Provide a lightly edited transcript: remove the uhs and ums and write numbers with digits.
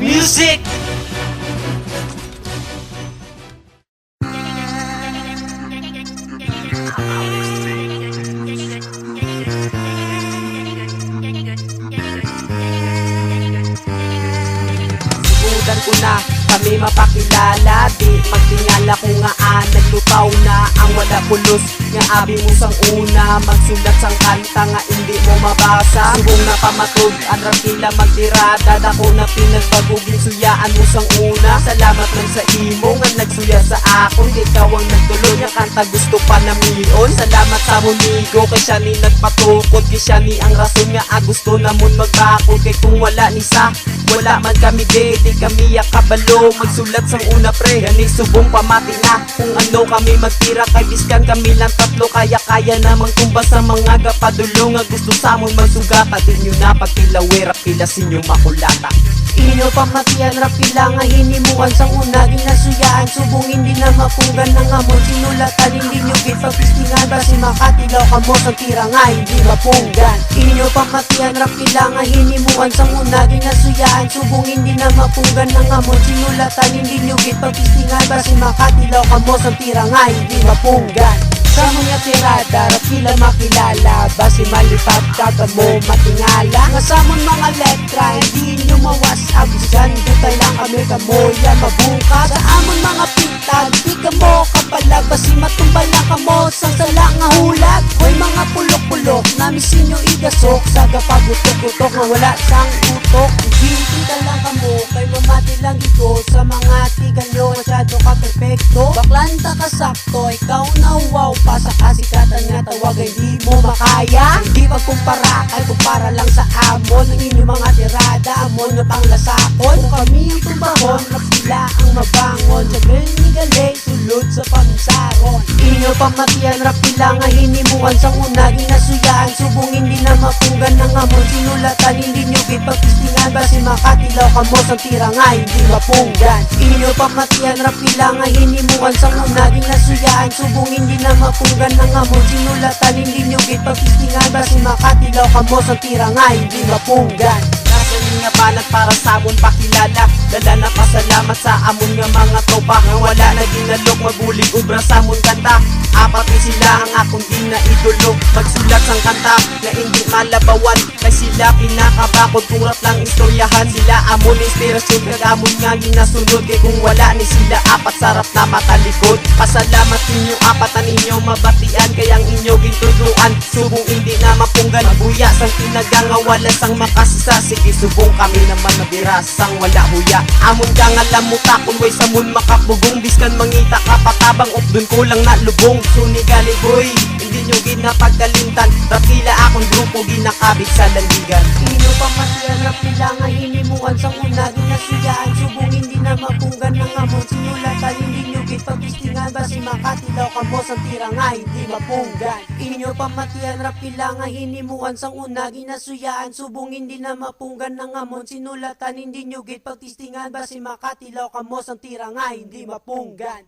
Music! Subukan ko na kami mapakilala, di magtingala ko nga naglutaw na ang wala pulos nga abi mo sang una. Magsulat sang kanta nga hindi mo mabasa, subong na pamatod ang rakila magtirada. Dako na pinagpaguging suyaan mo sang una. Salamat lang sa imo nga nagsuya sa akon, ikaw ang nagtuloy nga kanta gusto pa na mion. Salamat sa munigo kay siya ni nagpatukod, kay siya ni ang rason nga gusto namon magbakod. Kay kung wala ni sa wala man kami di kami yakabalo. Magsulat sang una pre, gani subong pamati na kung ano kami magtira. Kay biskan kami lang tatlo, kaya namang tumba sa mga gapadulo nga gusto sa amon magsugata. Di nyo na pagtilawera pila sinyo makulata. Inyo pamatian rapila nga hinimuan sang una ginasuyaan, subong hindi na mapunggan ng amon sinulatan. Hindi nyo gipagpistingan basi makatilaw kamo sang tira nga hindi mapunggan. Inyo pamatian rapila nga hinimuan sang una ginasuyaan, subong hindi na mapunggan ng amon sinulatan. Hindi nyo gipagpistingan basi makatilaw kamo sang tira nga hindi mapunggan. Sa mga tirada, rapila makilala, basi malipat kagamo matingala. Nga sa mga letra, hindi nyo mawas abisan. Buta lang kami kamoya mabuka. Sa amon mga pintag, di kamo kapalag, basi matumbal na kamo sang sala nga hulag. Hoy mga pulok-pulok, namisin nyo igasok sa gapagutok-utok nga wala sang utok. Kita lang kamo, kay mamati lang ito. Sa mga tigan nyo, masyado ka perfecto. Baklanta ka sakto, ikaw na wow. Pasa kasikatan nga tawag ay di mo makaya. Hindi pagkumpara, kay kumpara lang sa amon. Ang inyong mga tirada, amon nga panglasakon. Kung kami ang tumbahon, rapila ang mabangon. Sa gali, sulod sa pangsaron. Inyo pamatian, rapila nga hinimuan sang una ginasuyaan, subong hindi na mapunggan ng amon sinulatan. Hindi nyo gipagpistingan basi makatilaw kamo sang tira nga hindi mapunggan. Inyo pamatian, rapila nga hinimuan sang una ginasuyaan, subong hindi na mapunggan ng amon sinulatan. Hindi nyo gipagpistingan basi makatilaw kamo sang tira nga hindi mapunggan. Nasa linya banat para sa amon pakilala, dala na pasalamat sa amon nga mga tropa nga wala na ginalok mabulig ubra sa amon kanta. Apat ni sila ang akong ginaidolo, magsulat sang kanta na hindi malabawan. Kay sila pinakabakod kung rap lang istoryahan. Sila amon inspirasyon kag amon nga ginasunod. Kay kung wala ni sila apat sarap na matalikod. Pasalamat ninyo apat ang inyo mabatian, kay ang inyo gintuduan subong hindi na mapunggan. Mabuya sang tinaga nga wala sang makasisa, sige subong kami naman nabirasang wala huya. Amon ka nga lamutakon way sa mun makapugong, biskan mangita ka patabang updun ko lang na lubong. Sunigali boy, hindi nyo ginapagkalintan, rapila akong grupo ginakabit sa landigan. Inyo pamatian rapila nga hinimuan sang una ginasuyaan, subong hindi na mapunggan ng amon sinulatan. Hindi nyo gipagpistingan basi makatilaw kamo sang tira nga hindi mapunggan. Inyo pamatian rapila nga hinimuan sang una ginasuyaan, subong hindi na mapunggan ng amon sinulatan. Hindi nyo gipagpistingan basi makatilaw kamo sang tira nga hindi mapunggan.